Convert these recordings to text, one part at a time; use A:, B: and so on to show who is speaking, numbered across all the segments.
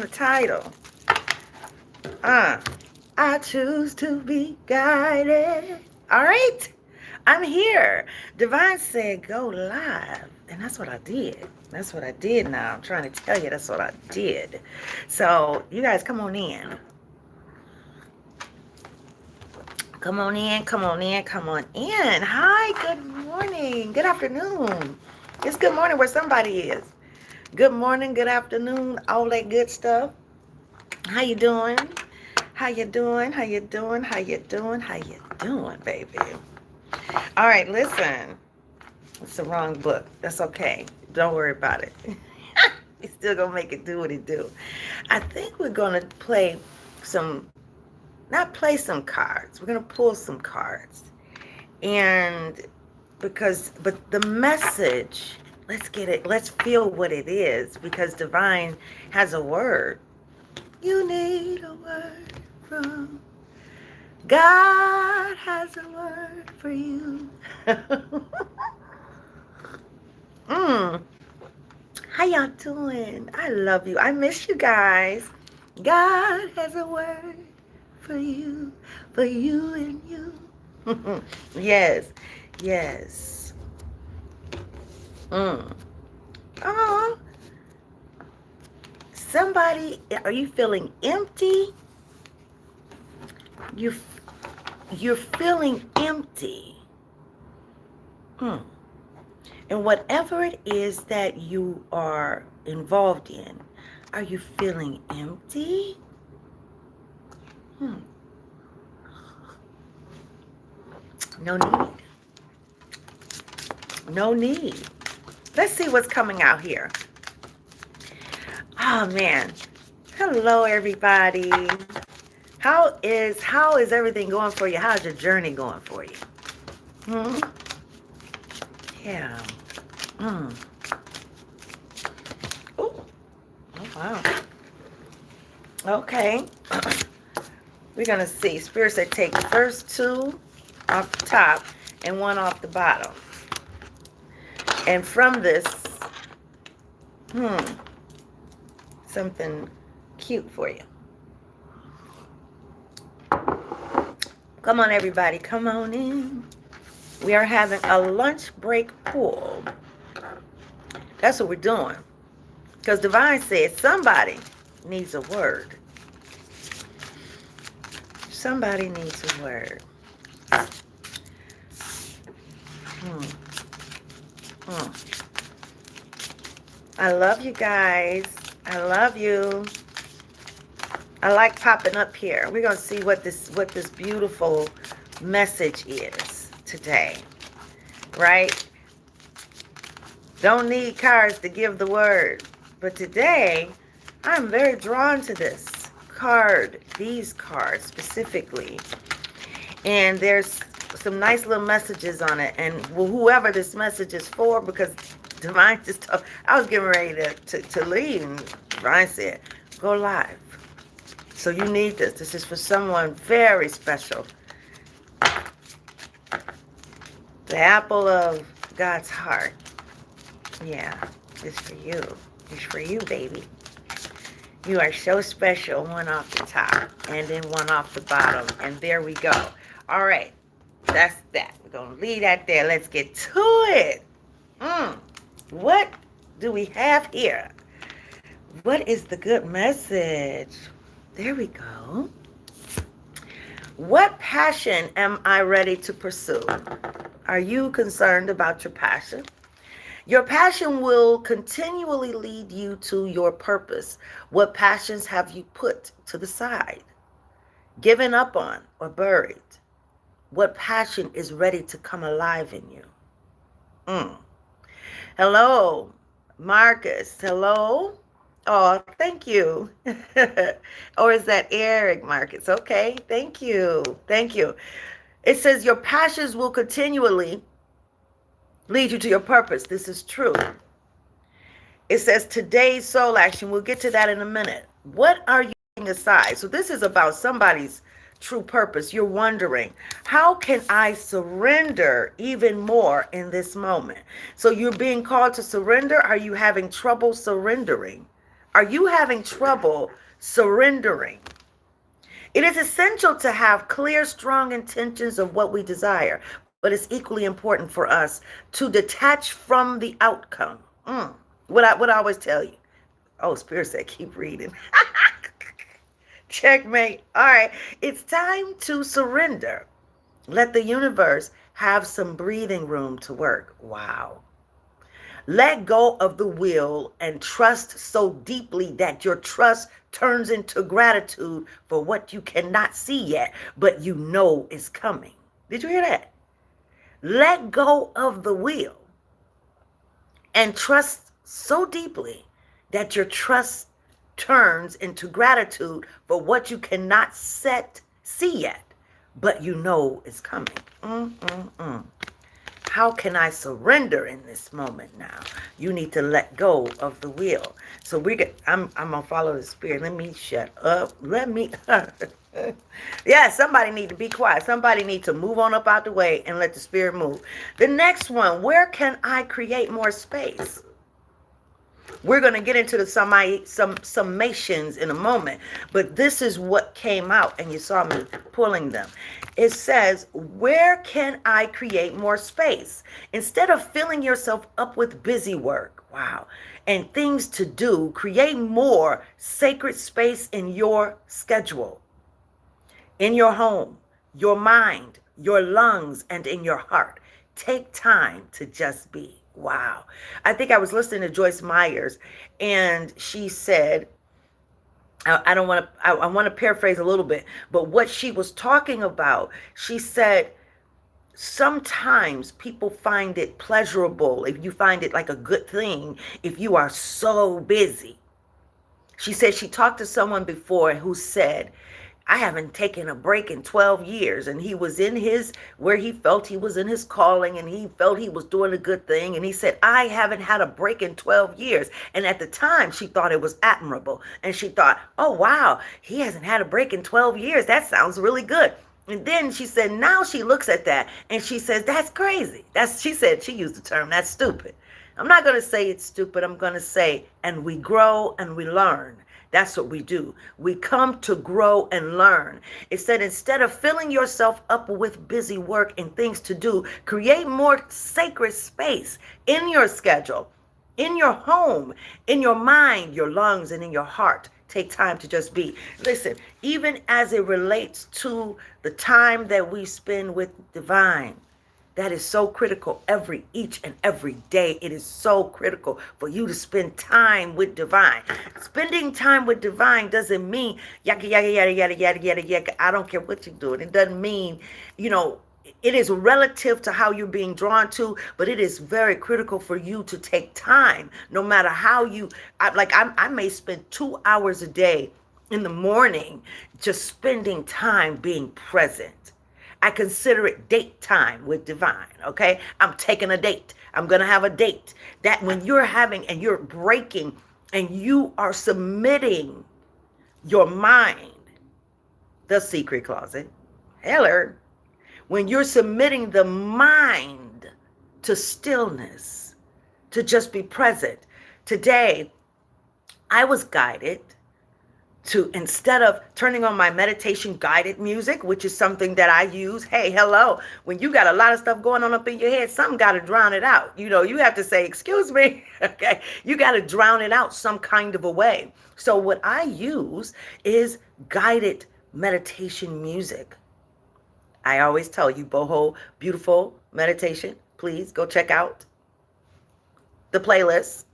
A: the title. I choose to be guided. All right. I'm here. Divine said go live. And that's what I did. That's what I did now. I'm trying to tell you that's what I did. So you guys come on in. Come on in, come on in, come on in. Hi, good morning, good afternoon. It's good morning where somebody is. Good morning, good afternoon, all that good stuff. How you doing? How you doing? How you doing? How you doing? How you doing, baby? All right, listen. It's the wrong book. That's okay. Don't worry about it. It's still gonna make it do what it do. I think we're gonna play some, not play some cards. We're gonna pull some cards, and but the message. Let's get it. Let's feel what it is, because Divine has a word. You need a word from God. Has a word for you. How y'all doing? I love you. I miss you guys. God has a word for you and you. Yes, yes. Oh, somebody, are you feeling empty? You're feeling empty. And whatever it is that you are involved in, are you feeling empty? No need. No need. Let's see what's coming out here. Oh, man. Hello, everybody. How is everything going for you? How's your journey going for you? Yeah. Oh, wow. Okay. We're going to see. Spirit said take the first two off the top and one off the bottom. And from this, something cute for you. Come on, everybody. Come on in. We are having a lunch break pull. That's what we're doing. Because Divine said somebody needs a word. Somebody needs a word. I love you guys. I love you. I like popping up here. We're going to see what this beautiful message is today. Right? Don't need cards to give the word. But today, I'm very drawn to this card, these cards specifically. And there's some nice little messages on it. And whoever this message is for, because Divine just told, I was getting ready to leave, and Divine said, go live. So you need this. This is for someone very special. The apple of God's heart. Yeah, it's for you. It's for you, baby. You are so special. One off the top and then one off the bottom. And there we go. All right. That's that. We're going to leave that there. Let's get to it. What do we have here? What is the good message? There we go. What passion am I ready to pursue? Are you concerned about your passion? Your passion will continually lead you to your purpose. What passions have you put to the side, given up on, or buried? What passion is ready to come alive in you? Hello, Marcus. Hello. Oh, thank you. Or is that Eric, Marcus? Okay, thank you. Thank you. It says your passions will continually lead you to your purpose. This is true. It says today's soul action. We'll get to that in a minute. What are you putting aside? So this is about somebody's true purpose. You're wondering, how can I surrender even more in this moment? So you're being called to surrender. Are you having trouble surrendering? Are you having trouble surrendering? It is essential to have clear, strong intentions of what we desire, but it's equally important for us to detach from the outcome. What I always tell you. Oh, Spirit said, keep reading. Checkmate. All right. It's time to surrender. Let the universe have some breathing room to work. Wow. Let go of the will and trust so deeply that your trust turns into gratitude for what you cannot see yet, but you know is coming. Did you hear that? Let go of the will and trust so deeply that your trust turns into gratitude for what you cannot see yet, but you know is coming. How can I surrender in this moment now? You need to let go of the will. So I'm gonna follow the Spirit. Let me shut up. Yeah, somebody need to be quiet. Somebody need to move on up out the way and let the Spirit move. The next one, where can I create more space? We're going to get into some summations in a moment, but this is what came out, and you saw me pulling them. It says, where can I create more space? Instead of filling yourself up with busy work, wow, and things to do, create more sacred space in your schedule, in your home, your mind, your lungs, and in your heart. Take time to just be. Wow. I think I was listening to Joyce Myers, and she said, I want to paraphrase a little bit, but what she was talking about, she said, sometimes people find it pleasurable, if you find it like a good thing, if you are so busy. She said she talked to someone before who said, I haven't taken a break in 12 years. And he was where he felt he was in his calling, and he felt he was doing a good thing. And he said, I haven't had a break in 12 years. And at the time, she thought it was admirable. And she thought, oh, wow, he hasn't had a break in 12 years. That sounds really good. And then she said, now she looks at that and she says, that's crazy. She said, she used the term, that's stupid. I'm not going to say it's stupid. I'm going to say, and we grow and we learn. That's what we do. We come to grow and learn. It said, instead of filling yourself up with busy work and things to do, create more sacred space in your schedule, in your home, in your mind, your lungs, and in your heart. Take time to just be. Listen, even as it relates to the time that we spend with divine, that is so critical each and every day. It is so critical for you to spend time with divine. Spending time with divine doesn't mean yada, yada, yada, yada, yada, yada, yada. I don't care what you're doing. It doesn't mean, it is relative to how you're being drawn to, but it is very critical for you to take time, no matter how I may spend 2 hours a day in the morning just spending time being present. I consider it date time with divine, okay? I'm taking a date. I'm going to have a date. That when you're having and you're breaking and you are submitting your mind, the secret closet, hello, when you're submitting the mind to stillness, to just be present. Today, I was guided to, instead of turning on my meditation guided music, which is something that I use. Hey, hello. When you got a lot of stuff going on up in your head, something got to drown it out. You have to say, excuse me. Okay. You got to drown it out some kind of a way. So what I use is guided meditation music. I always tell you, boho, beautiful meditation. Please go check out the playlist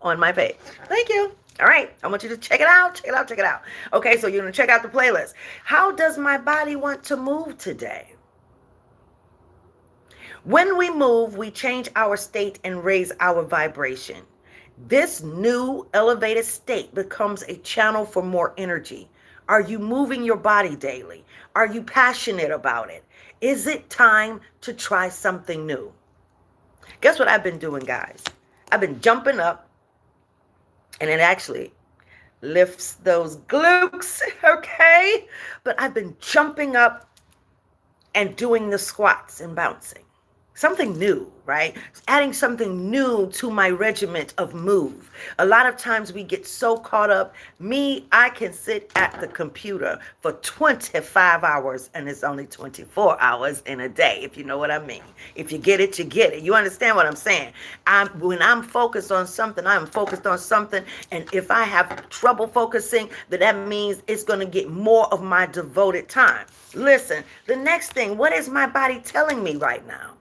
A: on my page. Thank you. All right. I want you to check it out. Check it out. Check it out. Okay. So you're going to check out the playlist. How does my body want to move today? When we move, we change our state and raise our vibration. This new elevated state becomes a channel for more energy. Are you moving your body daily? Are you passionate about it? Is it time to try something new? Guess what I've been doing, guys? I've been jumping up, and it actually lifts those glutes, okay? But I've been jumping up and doing the squats and bouncing. something new, right? Adding something new to my regiment of move. A lot of times we get so caught up. I can sit at the computer for 25 hours and it's only 24 hours in a day, if you know what I mean. If you get it, you get it. You understand what I'm saying? When I'm focused on something, I'm focused on something. And if I have trouble focusing, then that means it's going to get more of my devoted time. Listen, the next thing, what is my body telling me right now?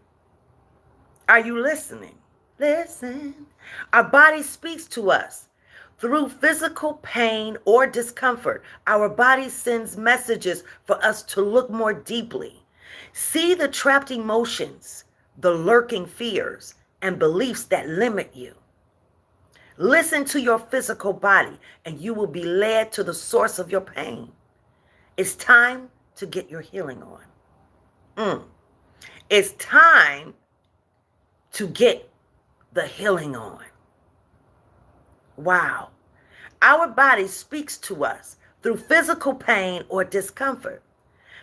A: Are you listening? Listen. Our body speaks to us through physical pain or discomfort. Our body sends messages for us to look more deeply. See the trapped emotions, the lurking fears, and beliefs that limit you. Listen to your physical body, and you will be led to the source of your pain. It's time to get your healing on. It's time to get the healing on. Wow. Our body speaks to us through physical pain or discomfort.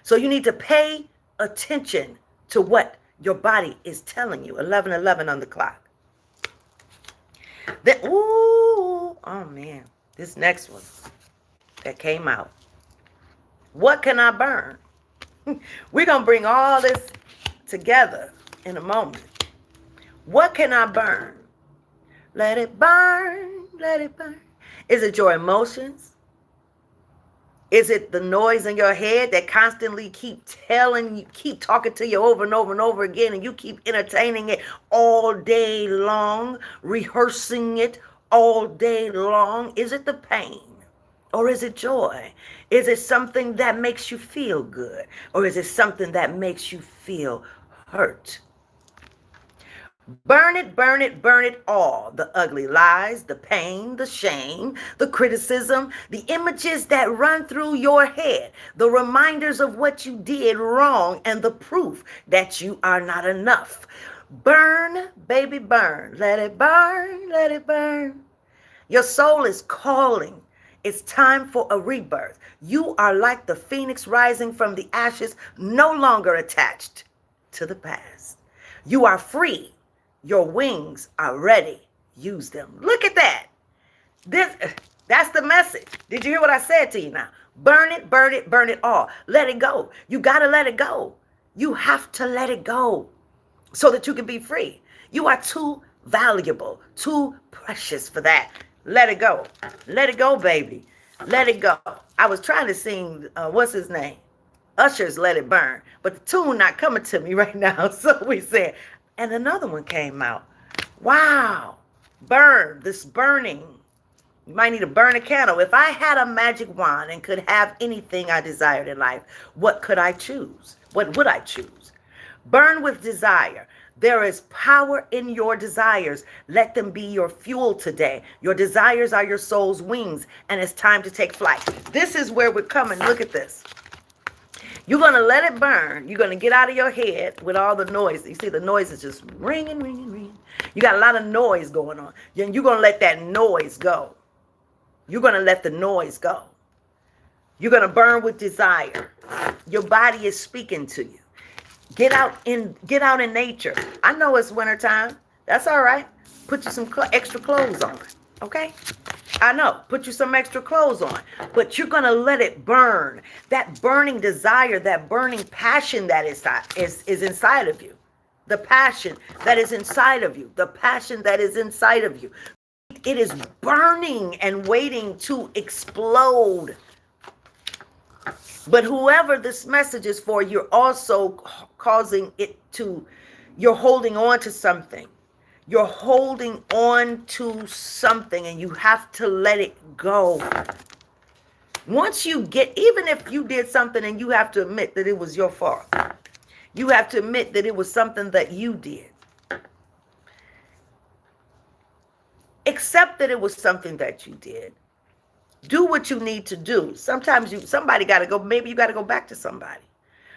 A: So you need to pay attention to what your body is telling you. 11:11 on the clock. Then, oh man, this next one that came out. What can I burn? We're going to bring all this together in a moment. What can I burn? Let it burn, let it burn. Is it your emotions? Is it the noise in your head that constantly keep talking to you over and over and over again, and you keep entertaining it all day long, rehearsing it all day long? Is it the pain? Or is it joy? Is it something that makes you feel good? Or is it something that makes you feel hurt? Burn it, burn it, burn it all. The ugly lies, the pain, the shame, the criticism, the images that run through your head, the reminders of what you did wrong, and the proof that you are not enough. Burn, baby, burn. Let it burn, let it burn. Your soul is calling. It's time for a rebirth. You are like the phoenix rising from the ashes, no longer attached to the past. You are free. Your wings are ready. Use them. Look at that. That's the message. Did you hear what I said to you now? Burn it, burn it, burn it all. Let it go. You got to let it go. You have to let it go so that you can be free. You are too valuable, too precious for that. Let it go. Let it go, baby. Let it go. I was trying to sing, what's his name? Usher's Let It Burn. But the tune not coming to me right now. So we said, and another one came out. Wow. Burn. This burning. You might need to burn a candle. If I had a magic wand and could have anything I desired in life, what could I choose? What would I choose? Burn with desire. There is power in your desires. Let them be your fuel today. Your desires are your soul's wings, and it's time to take flight. This is where we're coming. Look at this. You're going to let it burn. You're going to get out of your head with all the noise. You see, the noise is just ringing, ringing, ringing. You got a lot of noise going on. And you're going to let that noise go. You're going to let the noise go. You're going to burn with desire. Your body is speaking to you. Get out in nature. I know it's wintertime. That's all right. Put you some extra clothes on. Okay? I know. Put you some extra clothes on. But you're going to let it burn. That burning desire, that burning passion that is inside of you. The passion that is inside of you. The passion that is inside of you. It is burning and waiting to explode. But whoever this message is for, you're also causing it to, you're holding on to something. You're holding on to something, and you have to let it go. Once you get, even if you did something and you have to admit that it was your fault. You have to admit that it was something that you did. Accept that it was something that you did. Do what you need to do. Sometimes somebody got to go. Maybe you got to go back to somebody.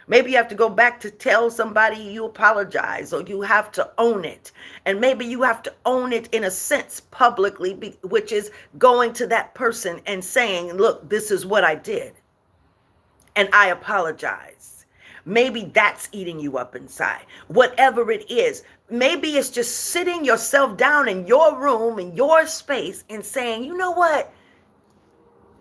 A: Maybe you have to go back to tell somebody you apologize, or you have to own it. And maybe you have to own it in a sense publicly, which is going to that person and saying, look, this is what I did. And I apologize. Maybe that's eating you up inside. Whatever it is, maybe it's just sitting yourself down in your room, in your space, and saying, you know what?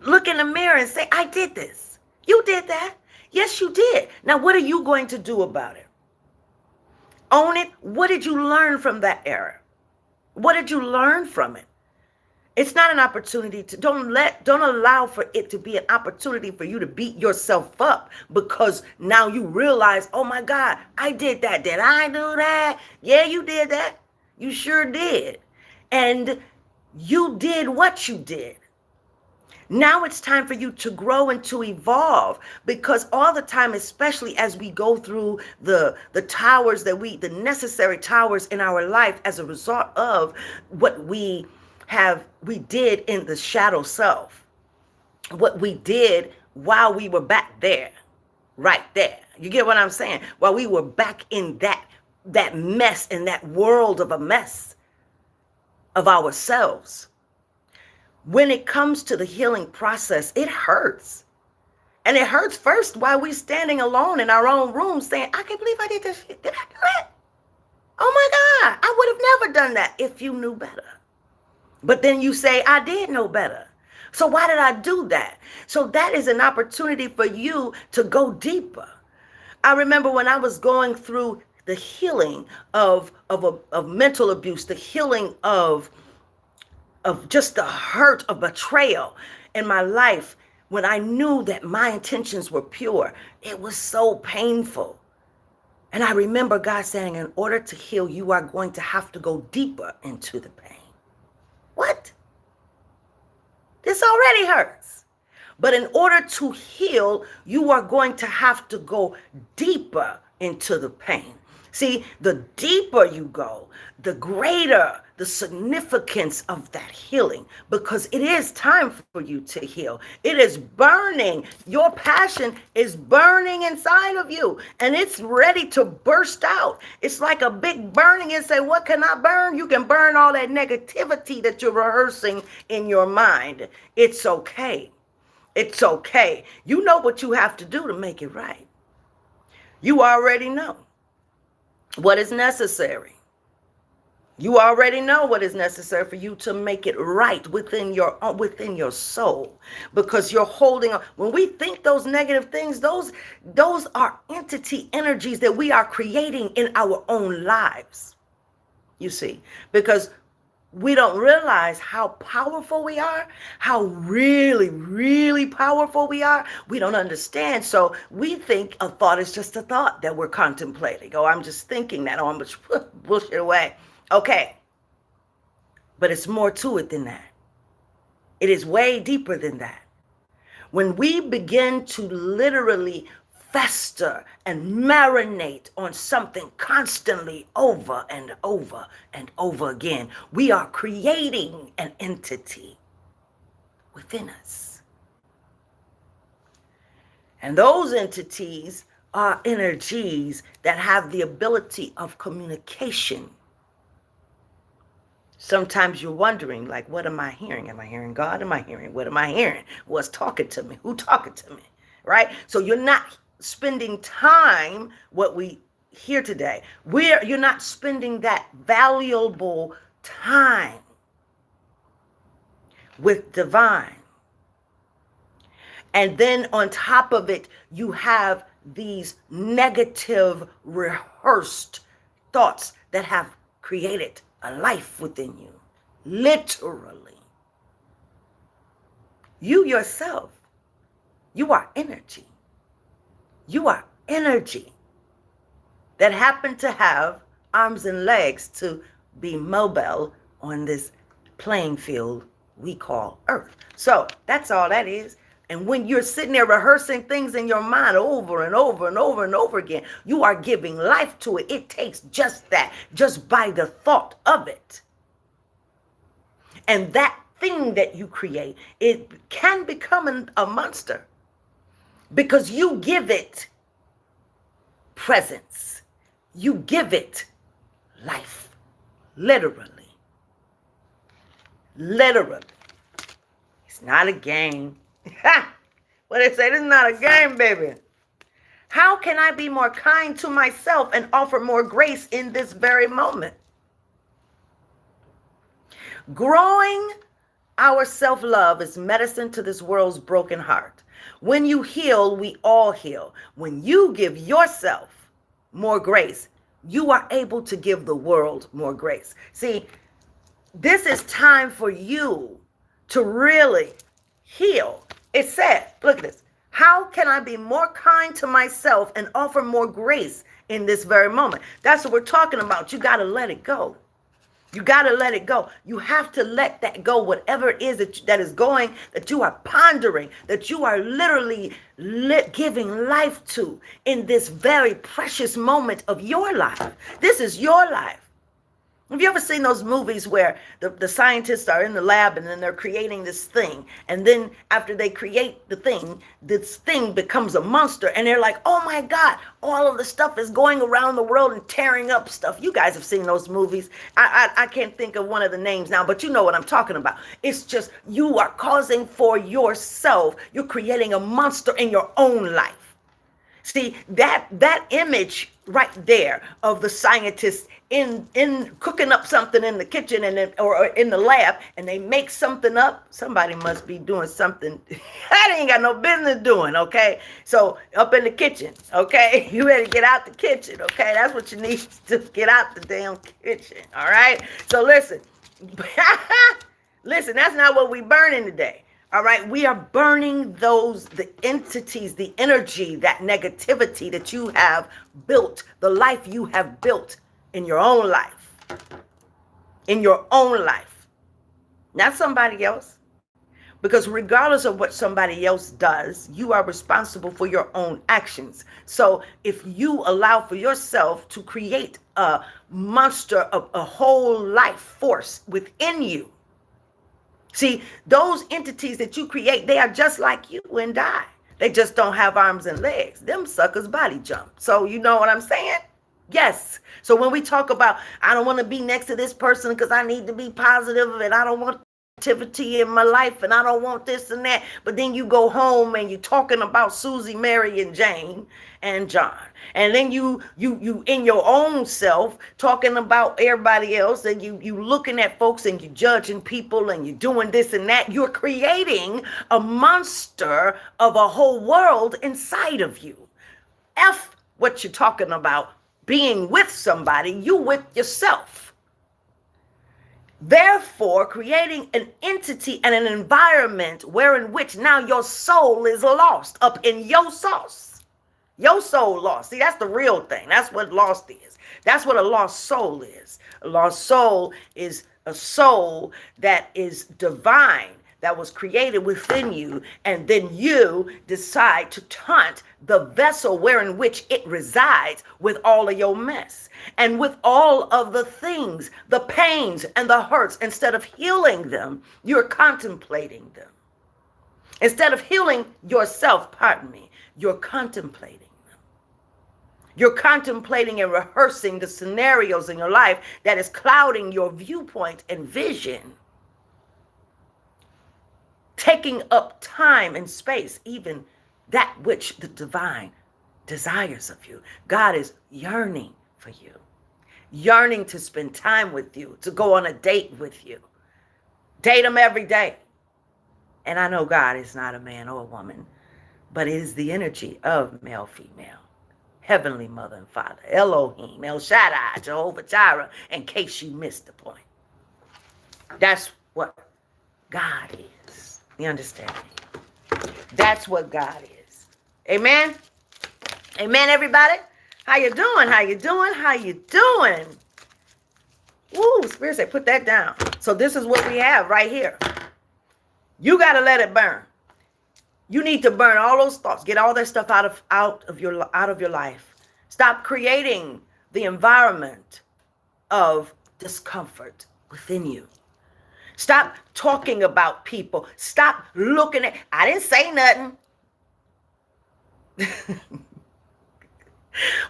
A: Look in the mirror and say, I did this. You did that. Yes, you did. Now, what are you going to do about it? Own it. What did you learn from that error? What did you learn from it? It's not an opportunity to, don't allow for it to be an opportunity for you to beat yourself up because now you realize, oh my God, I did that. Did I do that? Yeah, you did that. You sure did. And you did what you did. Now it's time for you to grow and to evolve, because all the time, especially as we go through the towers the necessary towers in our life as a result of what we did in the shadow self, what we did while we were back there, right there. You get what I'm saying? While we were back in that mess, in that world of a mess of ourselves. When it comes to the healing process, it hurts. And it hurts first while we're standing alone in our own room saying, I can't believe I did this shit. Did I do that? Oh my God, I would have never done that if you knew better. But then you say, I did know better. So why did I do that? So that is an opportunity for you to go deeper. I remember when I was going through the healing of mental abuse, the healing of just the hurt of betrayal in my life, when I knew that my intentions were pure, it was so painful. And I remember God saying, in order to heal, you are going to have to go deeper into the pain. What? This already hurts. But in order to heal, you are going to have to go deeper into the pain. See, the deeper you go, the greater the significance of that healing, because it is time for you to heal. It is burning. Your passion is burning inside of you, and it's ready to burst out. It's like a big burning and say, what can I burn? You can burn all that negativity that you're rehearsing in your mind. It's okay. It's okay. You know what you have to do to make it right. You already know what is necessary. You already know what is necessary for you to make it right within your soul, because you're holding on. When we think those negative things, those are entity energies that we are creating in our own lives. You see, because we don't realize how powerful we are, how really, really powerful we are. We don't understand. So we think a thought is just a thought that we're contemplating. Oh, I'm just thinking that. Oh, I'm just bullshit away. Okay. But it's more to it than that. It is way deeper than that. When we begin to literally fester and marinate on something constantly over and over and over again, we are creating an entity within us. And those entities are energies that have the ability of communication. Sometimes you're wondering, like, what am I hearing? Am I hearing God? Am I hearing? What am I hearing? What's talking to me? Who talking to me? Right? So you're not spending time, what we hear today, you're not spending that valuable time with divine. And then on top of it, you have these negative rehearsed thoughts that have created a life within you. Literally. You yourself, you are energy. You are energy that happen to have arms and legs to be mobile on this playing field we call Earth. So that's all that is. And when you're sitting there rehearsing things in your mind over and over and over and over again, you are giving life to it. It takes just that, just by the thought of it. And that thing that you create, it can become a monster, because you give it presence. You give it life. Literally. Literally. It's not a game. What they say, this is not a game, baby. How can I be more kind to myself and offer more grace in this very moment? Growing our self-love is medicine to this world's broken heart. When you heal, we all heal. When you give yourself more grace, you are able to give the world more grace. See, this is time for you to really heal. It said, look at this. How can I be more kind to myself and offer more grace in this very moment? That's what we're talking about. You got to let it go. You got to let it go. You have to let that go, whatever it is that is going, that you are pondering, that you are literally giving life to in this very precious moment of your life. This is your life. Have you ever seen those movies where the scientists are in the lab and then they're creating this thing? And then after they create the thing, this thing becomes a monster. And they're like, oh my God, all of the stuff is going around the world and tearing up stuff. You guys have seen those movies. I can't think of one of the names now, but you know what I'm talking about. It's just you are causing for yourself. You're creating a monster in your own life. See, that image right there of the scientists in cooking up something in the kitchen or in the lab, and they make something up. Somebody must be doing something that ain't got no business doing, okay? So up in the kitchen, okay? You better get out the kitchen, okay? That's what you need to get out the damn kitchen, all right? So listen, listen, that's not what we burning today. All right, we are burning the entities, the energy, that negativity that you have built, the life you have built in your own life. In your own life. Not somebody else. Because regardless of what somebody else does, you are responsible for your own actions. So if you allow for yourself to create a monster of a whole life force within you, see, those entities that you create, they are just like you and I. They just don't have arms and legs. Them suckers body jump. So you know what I'm saying? Yes. So when we talk about, I don't want to be next to this person because I need to be positive and I don't want activity in my life and I don't want this and that. But then you go home and you're talking about Susie, Mary, and Jane and John. And then you in your own self talking about everybody else, and you looking at folks and you judging people and you're doing this and that. You're creating a monster of a whole world inside of you. F what you're talking about being with somebody, you with yourself. Therefore, creating an entity and an environment wherein which now your soul is lost up in your sauce. Your soul lost. See, that's the real thing. That's what lost is. That's what a lost soul is. A lost soul is a soul that is divine, that was created within you, and then you decide to taunt the vessel wherein which it resides with all of your mess and with all of the things, the pains and the hurts. Instead of healing them, you're contemplating them. Instead of healing yourself, pardon me, you're contemplating them. You're contemplating and rehearsing the scenarios in your life that is clouding your viewpoint and vision, taking up time and space, even that which the divine desires of you. God is yearning for you, yearning to spend time with you, to go on a date with you. Date him every day. And I know God is not a man or a woman, but it is the energy of male, female, heavenly mother and father, Elohim, El Shaddai, Jehovah Jireh, in case you missed the point. That's what God is. You understand me? That's what God is. Amen? Amen, everybody? How you doing? How you doing? How you doing? Woo, Spirit say, put that down. So this is what we have right here. You got to let it burn. You need to burn all those thoughts. Get all that stuff out of your life. Stop creating the environment of discomfort within you. Stop talking about people. Stop looking at, I didn't say nothing.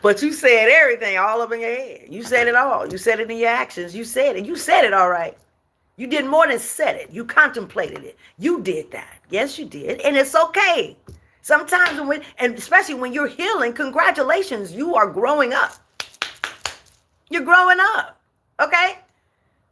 A: But you said everything all up in your head. You said it all. You said it in your actions. You said it. You said it all right. You did more than said it. You contemplated it. You did that. Yes, you did. And it's okay. Sometimes and especially when you're healing, congratulations, you are growing up. You're growing up. Okay?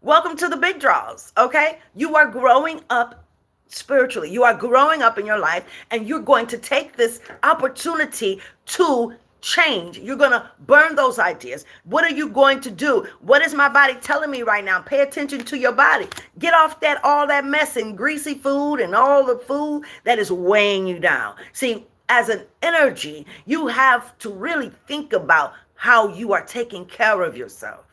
A: Welcome to the big draws. Okay? You are growing up spiritually. You are growing up in your life, and you're going to take this opportunity to change. You're going to burn those ideas. What are you going to do? What is my body telling me right now? Pay attention to your body. Get off all that mess and greasy food and all the food that is weighing you down. See, as an energy, you have to really think about how you are taking care of yourself.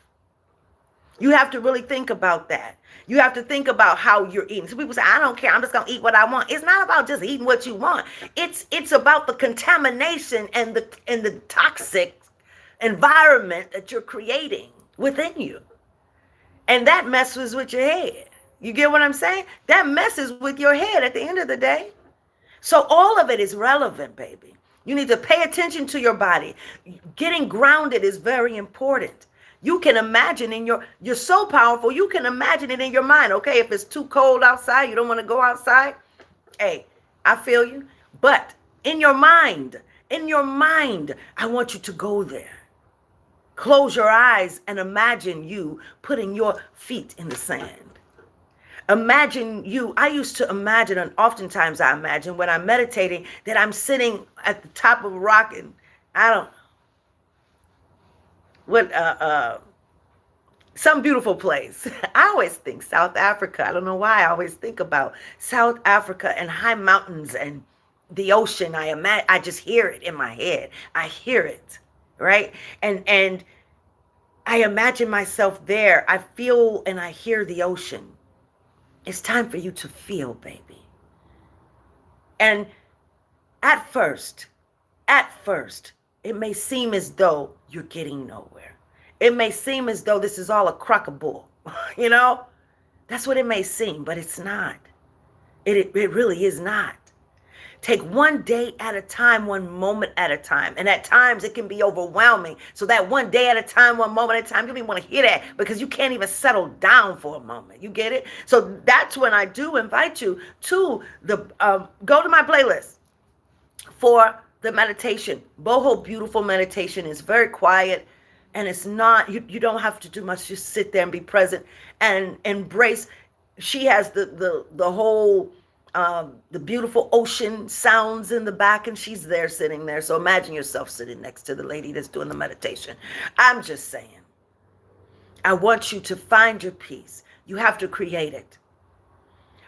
A: You have to really think about that. You have to think about how you're eating. So people say, I don't care. I'm just going to eat what I want. It's not about just eating what you want. It's about the contamination and the toxic environment that you're creating within you. And that messes with your head. You get what I'm saying? That messes with your head at the end of the day. So all of it is relevant, baby. You need to pay attention to your body. Getting grounded is very important. You can imagine you're so powerful, you can imagine it in your mind. Okay, if it's too cold outside, you don't want to go outside. Hey, I feel you. But in your mind, I want you to go there. Close your eyes and imagine you putting your feet in the sand. Imagine I used to imagine, and oftentimes I imagine when I'm meditating, that I'm sitting at the top of a rock and I don't know. Some beautiful place. I always think South Africa. I don't know why I always think about South Africa and high mountains and the ocean. I just hear it in my head. I hear it, right? And I imagine myself there. I feel and I hear the ocean. It's time for you to feel, baby. And at first, it may seem as though you're getting nowhere. It may seem as though this is all a crock of bull. You know? That's what it may seem, but it's not. It really is not. Take one day at a time, one moment at a time. And at times it can be overwhelming. So that one day at a time, one moment at a time, you don't even want to hear that because you can't even settle down for a moment. You get it? So that's when I do invite you to go to my playlist for the meditation. Boho Beautiful Meditation is very quiet, and it's not, you don't have to do much. Just sit there and be present and embrace. She has the whole the beautiful ocean sounds in the back, and she's there sitting there. So imagine yourself sitting next to the lady that's doing the meditation. I'm just saying, I want you to find your peace. You have to create it.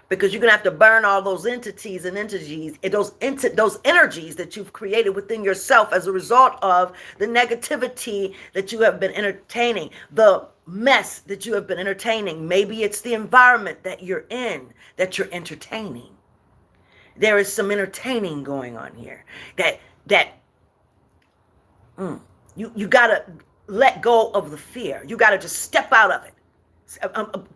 A: Because you're going to have to burn all those entities and those energies that you've created within yourself as a result of the negativity that you have been entertaining, the mess that you have been entertaining. Maybe it's the environment that you're in that you're entertaining. There is some entertaining going on here you got to let go of the fear. You got to just step out of it.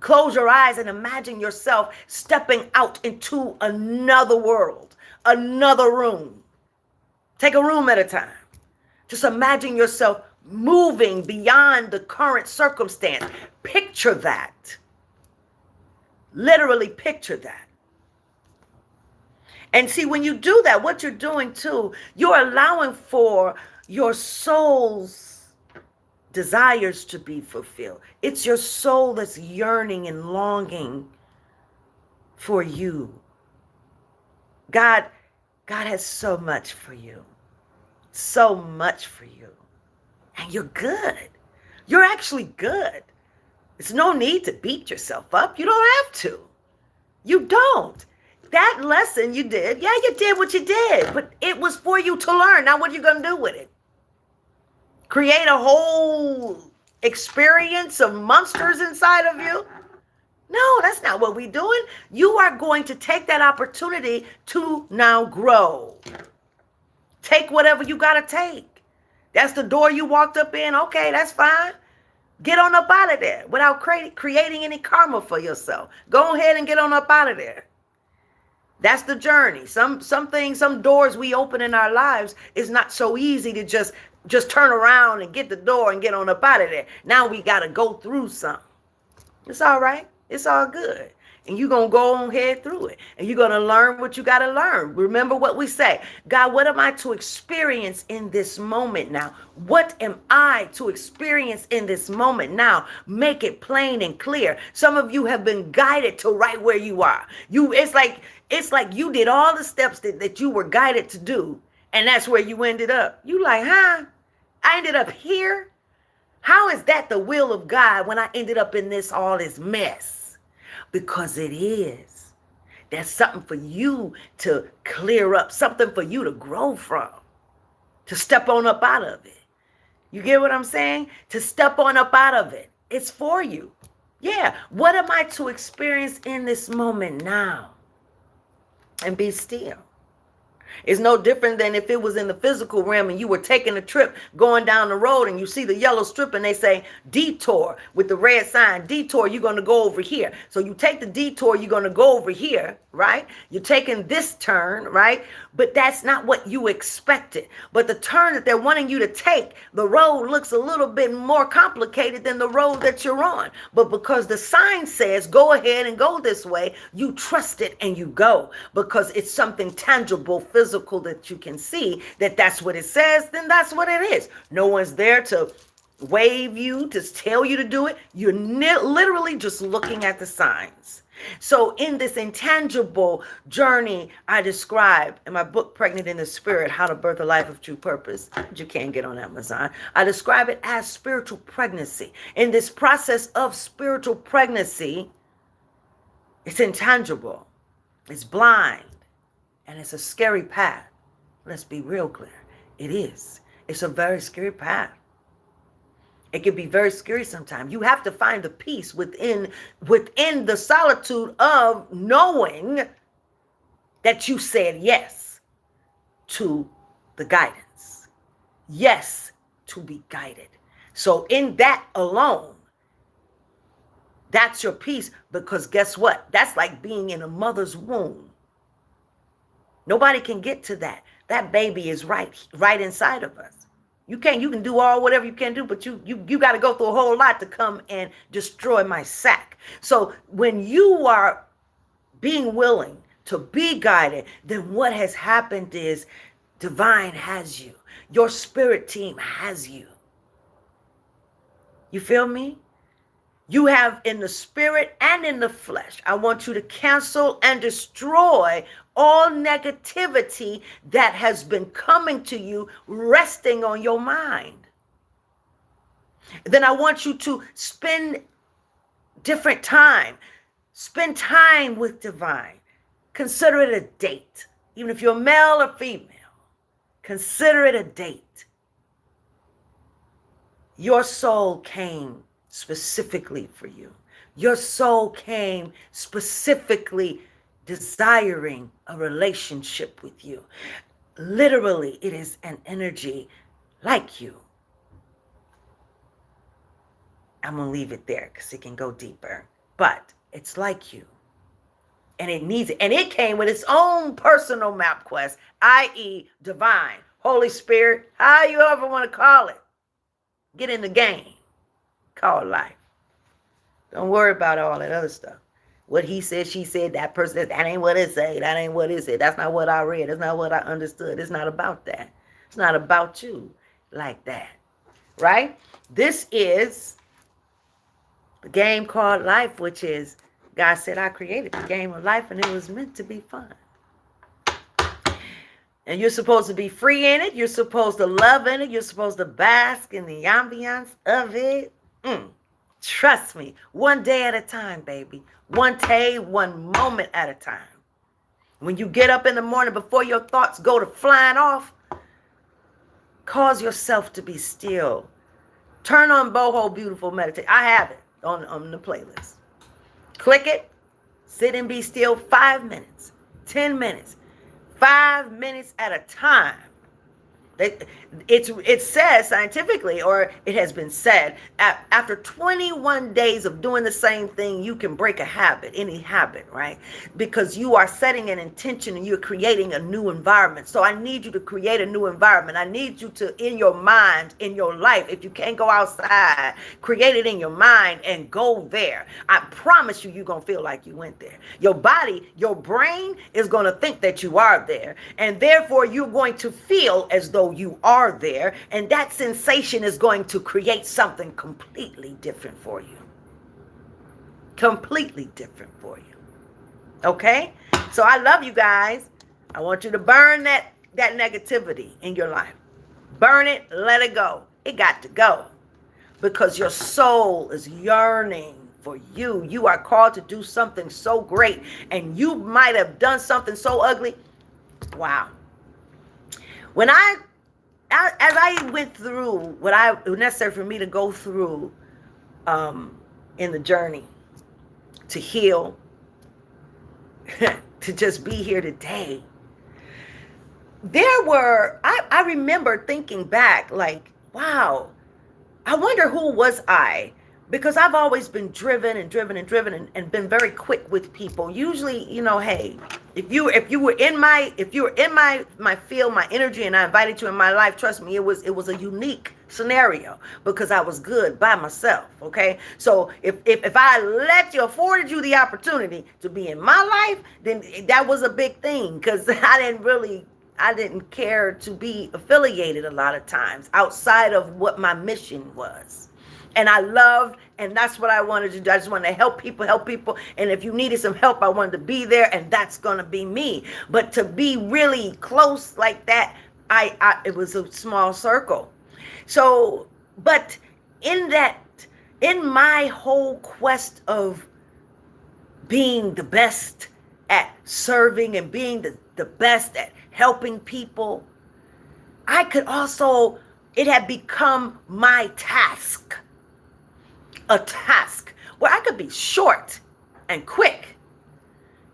A: Close your eyes and imagine yourself stepping out into another world, another room. Take a room at a time. Just imagine yourself moving beyond the current circumstance. Picture that. Literally picture that. And see, when you do that, what you're doing too, you're allowing for your soul's desires to be fulfilled. It's your soul that's yearning and longing for you. God has so much for you. So much for you. And you're good. You're actually good. There's no need to beat yourself up. You don't have to. You don't. That lesson you did, yeah, you did what you did, but it was for you to learn. Now what are you going to do with it? Create a whole experience of monsters inside of you? No, that's not what we're doing. You are going to take that opportunity to now grow. Take whatever you got to take. That's the door you walked up in. Okay, that's fine. Get on up out of there without creating any karma for yourself. Go ahead and get on up out of there. That's the journey. Some things, some doors we open in our lives is not so easy to just turn around and get the door and get on up out of there. Now we got to go through something. It's all right. It's all good. And you're going to go on head through it. And you're going to learn what you got to learn. Remember what we say. God, what am I to experience in this moment now? What am I to experience in this moment now? Make it plain and clear. Some of you have been guided to right where you are. It's like you did all the steps that you were guided to do. And that's where you ended up. You like, huh? I ended up here? How is that the will of God when I ended up in all this mess? Because it is. There's something for you to clear up, something for you to grow from, to step on up out of it. You get what I'm saying? To step on up out of it. It's for you. Yeah. What am I to experience in this moment now? And be still. It's no different than if it was in the physical realm and you were taking a trip going down the road and you see the yellow strip and they say detour with the red sign, detour, you're going to go over here. So you take the detour, you're going to go over here, right? You're taking this turn, right? But that's not what you expected. But the turn that they're wanting you to take, the road looks a little bit more complicated than the road that you're on. But because the sign says go ahead and go this way, you trust it and you go because it's something tangible, physical that you can see that's what it says, then that's what it is. No one's there to wave you, to tell you to do it. You're literally just looking at the signs. So in this intangible journey I describe in my book, Pregnant in the Spirit, How to Birth a Life of True Purpose, which you can get on Amazon, I describe it as spiritual pregnancy. In this process of spiritual pregnancy, it's intangible, it's blind, and it's a scary path. Let's be real clear. It is. It's a very scary path. It can be very scary sometimes. You have to find the peace within the solitude of knowing that you said yes to the guidance. Yes to be guided. So in that alone, that's your peace, because guess what? That's like being in a mother's womb. Nobody can get to that. That baby is right inside of us. You can do whatever you can do, but you got to go through a whole lot to come and destroy my sack. So when you are being willing to be guided, then what has happened is divine has you. Your spirit team has you. You feel me? You have in the spirit and in the flesh. I want you to cancel and destroy all negativity that has been coming to you, resting on your mind. Then I want you to spend different time. Spend time with divine. Consider it a date. Even if you're male or female, consider it a date. Your soul came specifically for you. Your soul came specifically desiring a relationship with you. Literally, it is an energy like you. I'm going to leave it there because it can go deeper. But it's like you. And it needs it. And it came with its own personal map quest, i.e. divine, Holy Spirit, how you ever want to call it. Get in the game. Call it life. Don't worry about all that other stuff. What he said, she said, that person, that ain't what it said. That ain't what it said. That's not what I read. That's not what I understood. It's not about that. It's not about you like that. Right? This is the game called life, which is, God said, I created the game of life and it was meant to be fun. And you're supposed to be free in it. You're supposed to love in it. You're supposed to bask in the ambiance of it. Trust me, one day at a time, baby. One day, one moment at a time. When you get up in the morning before your thoughts go to flying off, cause yourself to be still. Turn on Boho Beautiful Meditation. I have it on the playlist. Click it. Sit and be still 5 minutes, 10 minutes, 5 minutes at a time. It says scientifically, or it has been said, after 21 days of doing the same thing, you can break a habit, any habit, right? Because you are setting an intention and you're creating a new environment. So I need you to create a new environment. I need you to, in your mind, in your life, if you can't go outside, create it in your mind and go there. I promise you, you're going to feel like you went there. Your body, your brain is going to think that you are there. And therefore, you're going to feel as though you are there. And that sensation is going to create something completely different for you. Completely different for you. Okay? So I love you guys. I want you to burn that negativity in your life. Burn it, let it go. It got to go. Because your soul is yearning for you. You are called to do something so great. And you might have done something so ugly. Wow. When as I went through what it was necessary for me to go through in the journey to heal, to just be here today, I remember thinking back like, wow, I wonder who was I? Because I've always been driven and been very quick with people. Usually, hey, if you were in my field, my energy, and I invited you in my life, trust me, it was a unique scenario because I was good by myself. Okay, so if I afforded you the opportunity to be in my life, then that was a big thing because I didn't care to be affiliated a lot of times outside of what my mission was. And I loved, and that's what I wanted to do. I just wanted to help people. And if you needed some help, I wanted to be there, and that's going to be me. But to be really close like that, it was a small circle. So, but in my whole quest of being the best at serving and being the best at helping people, it had become my task. A task where I could be short and quick,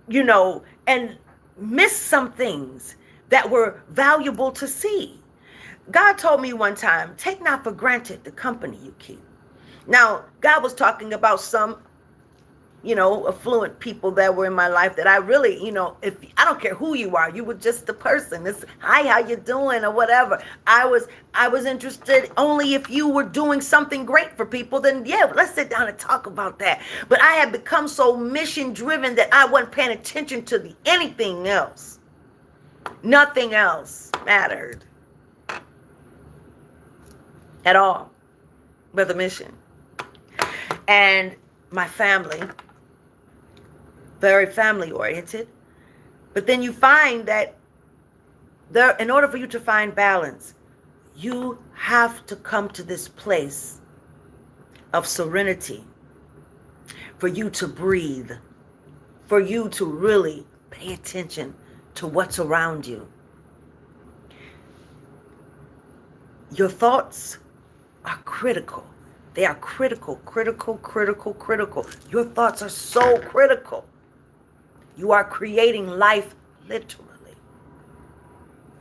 A: and miss some things that were valuable to see. God told me one time, take not for granted the company you keep. Now, God was talking about some, affluent people that were in my life that I really, if I don't care who you are, you were just the person. It's hi, how you doing, or whatever. I was interested only if you were doing something great for people. Then yeah, let's sit down and talk about that. But I had become so mission driven that I wasn't paying attention to anything else. Nothing else mattered at all but the mission. And my family, very family oriented. But then you find that in order for you to find balance, you have to come to this place of serenity, for you to breathe, for you to really pay attention to what's around you. Your thoughts are critical. They are critical. Your thoughts are so critical. You are creating life literally.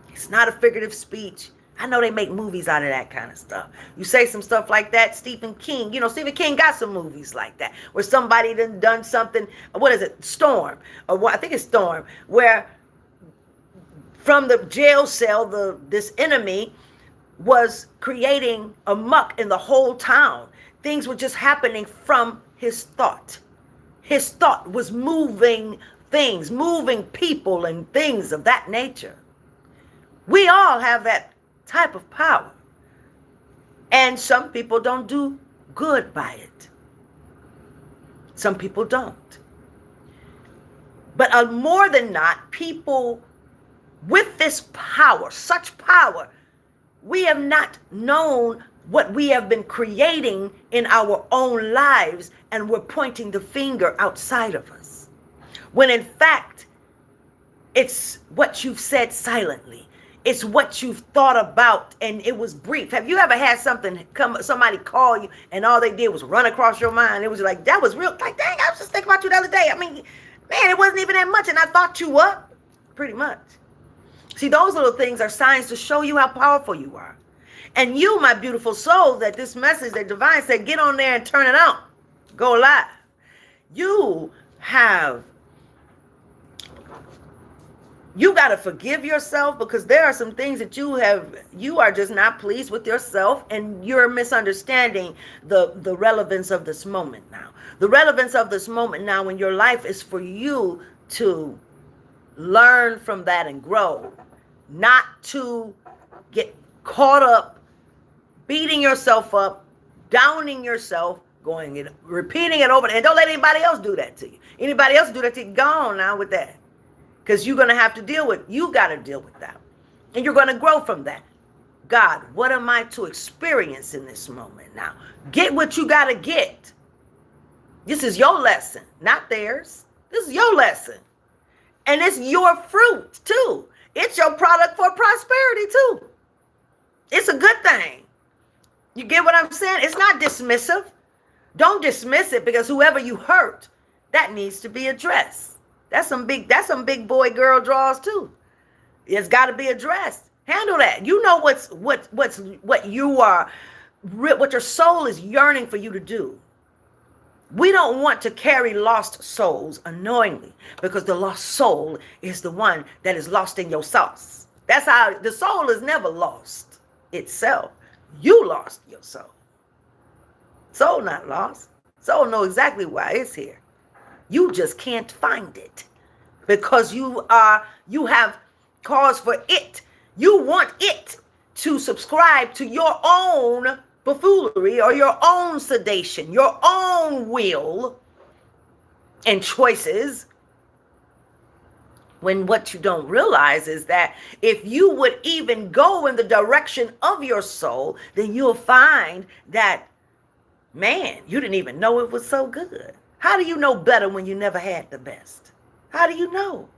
A: It's not a figurative speech. I know they make movies out of that kind of stuff. You say some stuff like that, Stephen King. Stephen King got some movies like that where somebody done something. What is it? Storm. I think it's Storm. Where from the jail cell, this enemy was creating a muck in the whole town. Things were just happening from his thought. His thought was moving things, moving people and things of that nature. We all have that type of power. And some people don't do good by it. Some people don't. But more than not, people with this power, such power, we have not known what we have been creating in our own lives, and we're pointing the finger outside of us. When in fact, it's what you've said silently. It's what you've thought about, and it was brief. Have you ever had somebody call you, and all they did was run across your mind? It was like, that was real. Like, dang, I was just thinking about you the other day. I mean, man, it wasn't even that much, and I thought you up, pretty much. See, those little things are signs to show you how powerful you are. And you, my beautiful soul, that this message that divine said, get on there and turn it on. Go live. You got to forgive yourself, because there are some things that you are just not pleased with yourself, and you're misunderstanding the relevance of this moment now. The relevance of this moment now in your life is for you to learn from that and grow, not to get caught up beating yourself up, downing yourself, repeating it over, and don't let anybody else do that to you. Anybody else do that to you, go on now with that. Because you're going to have to you got to deal with that. And you're going to grow from that. God, what am I to experience in this moment now? Get what you got to get. This is your lesson, not theirs. This is your lesson. And it's your fruit too. It's your product for prosperity too. It's a good thing. You get what I'm saying? It's not dismissive. Don't dismiss it, because whoever you hurt, that needs to be addressed. That's some big boy girl draws too. It's got to be addressed. Handle that. You know what your soul is yearning for you to do. We don't want to carry lost souls unknowingly, because the lost soul is the one that is lost in your sauce. That's how the soul is never lost itself. You lost your soul. Soul not lost. Soul know exactly why it's here. You just can't find it, because you have cause for it. You want it to subscribe to your own buffoonery or your own sedation, your own will and choices. When what you don't realize is that if you would even go in the direction of your soul, then you'll find that, man, you didn't even know it was so good. How do you know better when you never had the best? How do you know?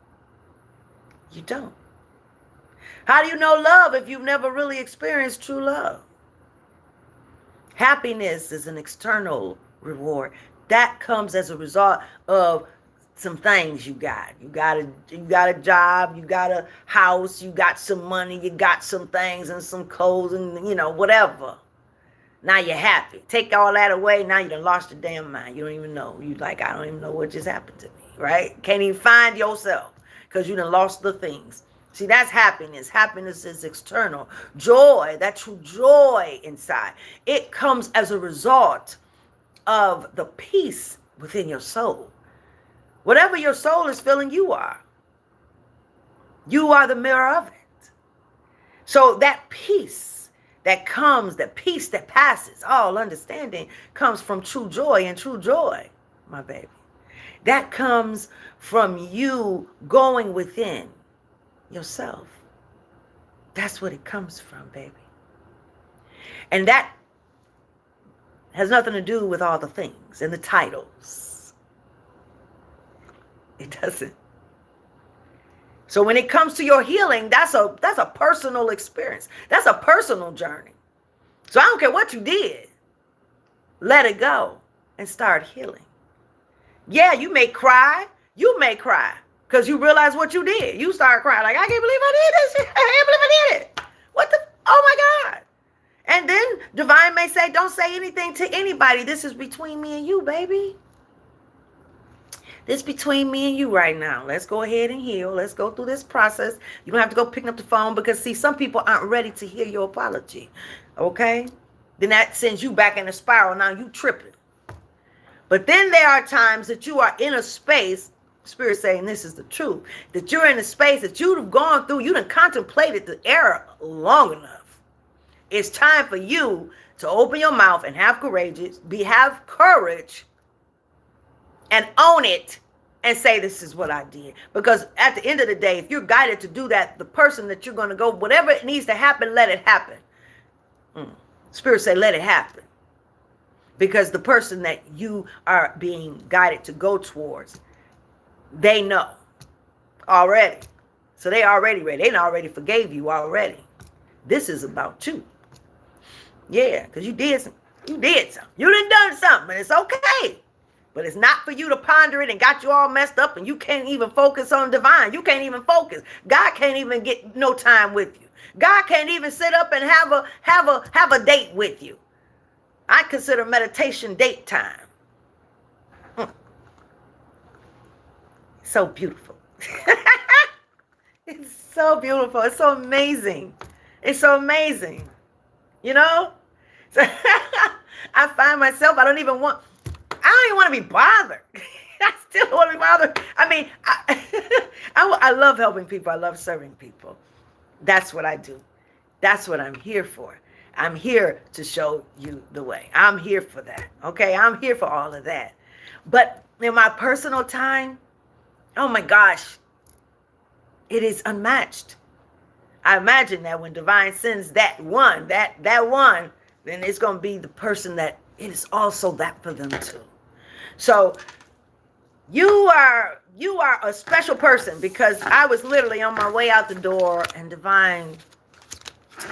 A: You don't. How do you know love if you've never really experienced true love? Happiness is an external reward. That comes as a result of some things you got. You got a job, you got a house, you got some money, you got some things and some clothes and, whatever. Now you're happy. Take all that away, now you done lost your damn mind. You don't even know. You like, I don't even know what just happened to me, right? Can't even find yourself because you done lost the things. See, that's happiness. Happiness is external. Joy, that true joy inside, it comes as a result of the peace within your soul. Whatever your soul is feeling, you are. You are the mirror of it. So that peace that comes, that peace that passes all understanding, comes from true joy. And true joy, my baby, that comes from you going within yourself. That's what it comes from, baby. And that has nothing to do with all the things and the titles. It doesn't. So when it comes to your healing, that's a personal experience. That's a personal journey. So I don't care what you did. Let it go and start healing. Yeah, you may cry. You may cry because you realize what you did. You start crying like, I can't believe I did this. I can't believe I did it. What the? Oh my God. And then Divine may say, don't say anything to anybody. This is between me and you, baby. This is between me and you right now. Let's go ahead and heal. Let's go through this process. You don't have to go picking up the phone because, see, some people aren't ready to hear your apology. Okay? Then that sends you back in a spiral. Now you tripping. But then there are times that you are in a space, Spirit saying this is the truth, that you're in a space that you've gone through, you done contemplated the error long enough. It's time for you to open your mouth and have courage and own it and say, this is what I did. Because at the end of the day, if you're guided to do that, the person that you're going to go, whatever it needs to happen, let it happen. Spirit say, let it happen. Because the person that you are being guided to go towards, they know already. So they already ready. They already forgave you already. This is about you. Yeah, because you did something. You done done something, and it's okay. But it's not for you to ponder it and got you all messed up and you can't even focus on divine. You can't even focus. God can't even get no time with you. God can't even sit up and have a date with you. I consider meditation date time. So beautiful. It's so beautiful. It's so amazing. It's so amazing. You know? So I find myself, I don't even want to be bothered. I still don't want to be bothered. I mean, I love helping people. I love serving people. That's what I do. That's what I'm here for. I'm here to show you the way. I'm here for that. Okay? I'm here for all of that. But in my personal time, oh my gosh, it is unmatched. I imagine that when divine sends that one, then it's going to be the person that it is also that for them too. So you are a special person, because I was literally on my way out the door and divine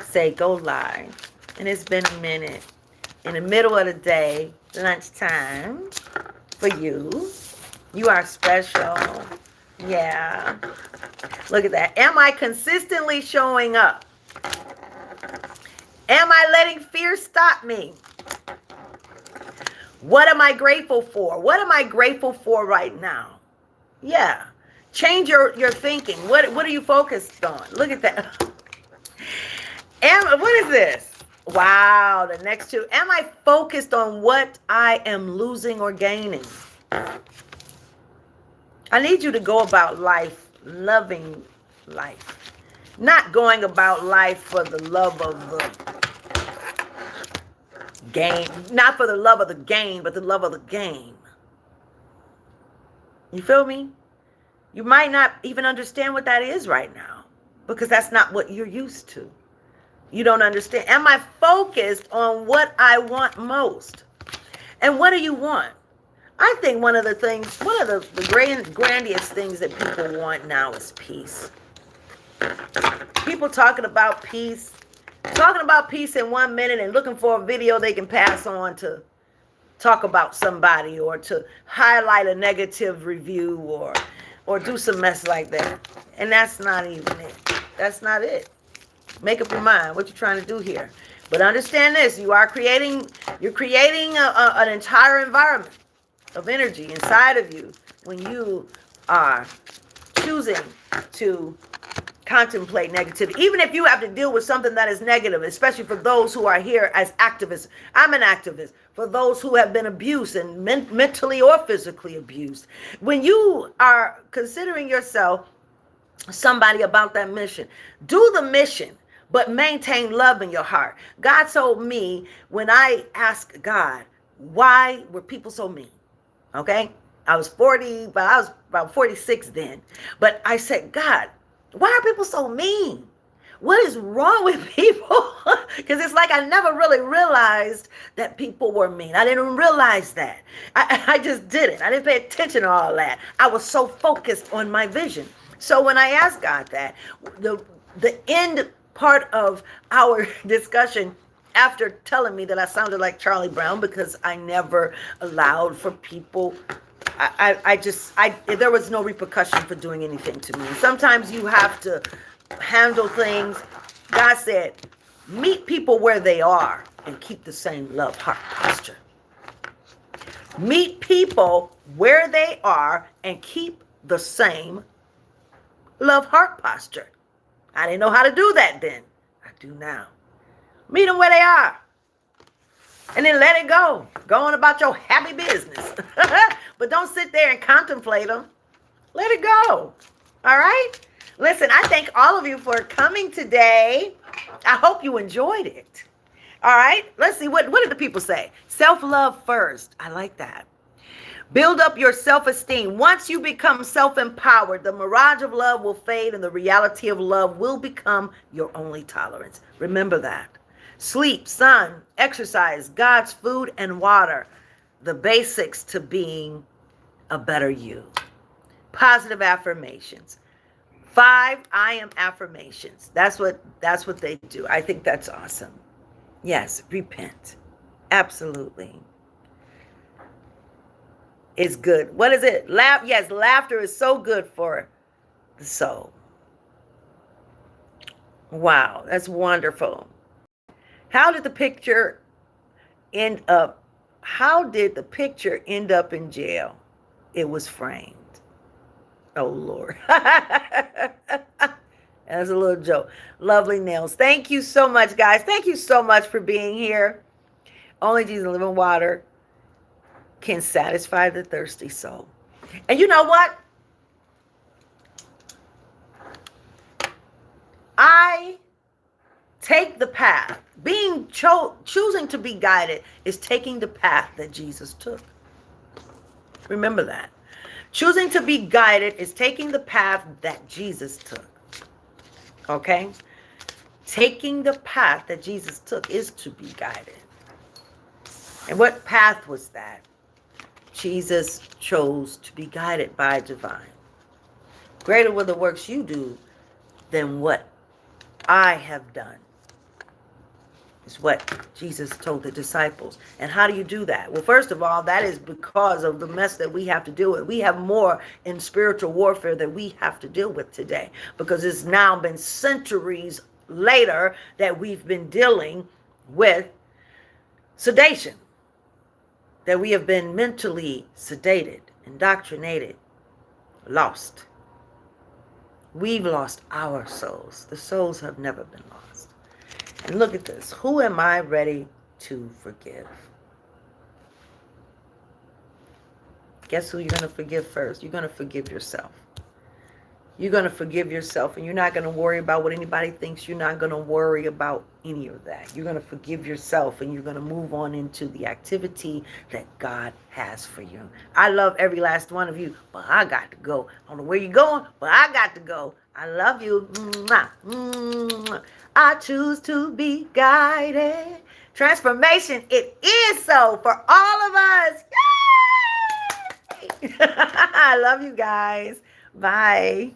A: say go live, and it's been a minute in the middle of the day, lunchtime for you. You are special. Yeah. Look at that. Am I consistently showing up? Am I letting fear stop me? What am I grateful for? What am I grateful for right now? Yeah. Change your thinking. What are you focused on? Look at that. What is this? Wow, the next two. Am I focused on what I am losing or gaining? I need you to go about life loving life. Not going about life for the love of the game. Not for the love of the game, but the love of the game. You feel me? You might not even understand what that is right now, because that's not what you're used to. You don't understand. Am I focused on what I want most? And what do you want? I think one of the grandiest things that people want now is peace. People talking about peace in 1 minute and looking for a video they can pass on to talk about somebody, or to highlight a negative review, or do some mess like that. And that's not even it. That's not it. Make up your mind what you're trying to do here. But understand this, you're creating an entire environment of energy inside of you when you are choosing to contemplate negativity. Even if you have to deal with something that is negative, especially for those who are here as activists. I'm an activist. For those who have been abused and mentally or physically abused. When you are considering yourself somebody about that mission, do the mission, but maintain love in your heart. God told me when I asked God, why were people so mean? Okay? I was 40, but I was about 46 then. But I said, God, why are people so mean? What is wrong with people? Because it's like I never really realized that people were mean. I didn't realize that. I just didn't. I didn't pay attention to all that. I was so focused on my vision. So when I asked God that, the end part of our discussion, after telling me that I sounded like Charlie Brown because I never allowed for people, there was no repercussion for doing anything to me. Sometimes you have to handle things. God said, meet people where they are and keep the same love heart posture. Meet people where they are and keep the same love heart posture. I didn't know how to do that then. I do now. Meet them where they are. And then let it go. Go on about your happy business. But don't sit there and contemplate them. Let it go. All right? Listen, I thank all of you for coming today. I hope you enjoyed it. All right? Let's see. What did the people say? Self-love first. I like that. Build up your self-esteem. Once you become self-empowered, the mirage of love will fade and the reality of love will become your only tolerance. Remember that. Sleep, sun, exercise, God's food and water. The basics to being a better you. Positive affirmations. 5 I am affirmations. That's what they do. I think that's awesome. Yes, repent. Absolutely. is good. What is it? Laugh. Yes, laughter is so good for the soul. Wow, that's wonderful. How did the picture end up? How did the picture end up in jail? It was framed. Oh, Lord. That's a little joke. Lovely nails. Thank you so much, guys. Thank you so much for being here. Only Jesus living water can satisfy the thirsty soul. And you know what? I take the path. Choosing to be guided is taking the path that Jesus took. Remember that. Choosing to be guided is taking the path that Jesus took. Okay? Taking the path that Jesus took is to be guided. And what path was that? Jesus chose to be guided by divine. Greater were the works you do than what I have done, is what Jesus told the disciples. And how do you do that? Well, first of all, that is because of the mess that we have to deal with. We have more in spiritual warfare that we have to deal with today, because it's now been centuries later that we've been dealing with sedation, that we have been mentally sedated, indoctrinated, lost. We've lost our souls. The souls have never been lost. And look at this. Who am I ready to forgive? Guess who you're going to forgive first? You're going to forgive yourself. You're going to forgive yourself, and you're not going to worry about what anybody thinks. You're not going to worry about any of that. You're going to forgive yourself, and you're going to move on into the activity that God has for you. I love every last one of you, but I got to go. I don't know where you're going, but I got to go. I love you. Mwah. Mwah. I choose to be guided. Transformation, it is so for all of us. Yay! I love you guys. Bye.